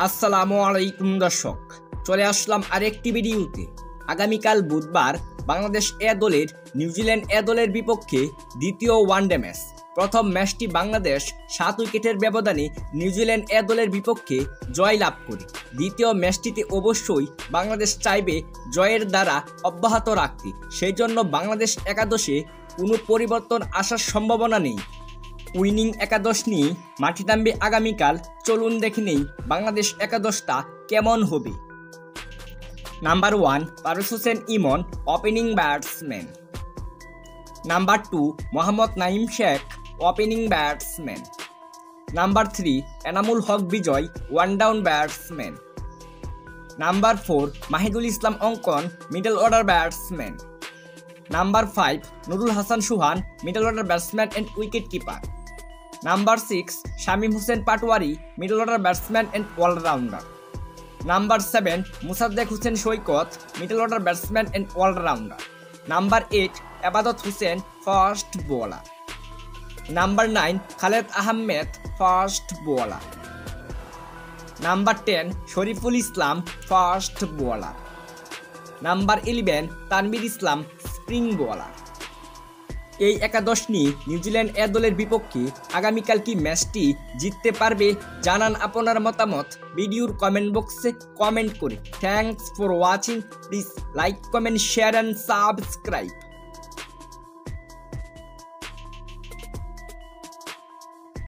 আসসালামু আলাইকুম দর্শক, চলে আসলাম আরেকটি ভিডিওতে। আগামীকাল বুধবার বাংলাদেশ এ দলের নিউজিল্যান্ড এ দলের বিপক্ষে দ্বিতীয় ওয়ানডে ম্যাচ। প্রথম ম্যাচটি বাংলাদেশ 7 উইকেটের ব্যবধানে নিউজিল্যান্ড এ দলের বিপক্ষে জয় লাভ করে। দ্বিতীয় ম্যাচটিতে অবশ্যই বাংলাদেশ চাইবে জয়ের দ্বারা অব্যাহত রাখতে, সেই জন্য বাংলাদেশ একাদশে কোনো পরিবর্তন আসার সম্ভাবনা নেই। উইনিং একাদশ নিয়ে মাঠে নামবে আগামীকাল। চলুন দেখে নেই বাংলাদেশ একাদশটা কেমন হবে। Number 1 Parvez Hossain Emon, opening batsman. Number 2 Mohammad Naim Sheikh, opening batsman. Number 3 Enamul Haque Bijoy, one down batsman. Number 4 Mahidul Islam Ankon, middle order batsman. Number 5 Nurul Hasan Sohan, middle order batsman and wicketkeeper. Number 6 Shamim Hossain Patwari, middle order batsman and allrounder. Number 7 Mosaddek Hossain Saikat, middle order batsman and allrounder. Number 8 Ebadot Hossain, fast bowler. Number 9 Khaled Ahmed, fast bowler. Number 10 Shoriful Islam, fast bowler. Number 11 Tanvir Islam, spin bowler. এই একাদশ নিয়ে New Zealand এ দলের বিপক্ষে আগামীকাল কি ম্যাচটি জিততে পারবে? জানান আপনার মতামত ভিডিওর কমেন্ট বক্সে কমেন্ট করে। Thanks for watching. Please like, comment, share and subscribe.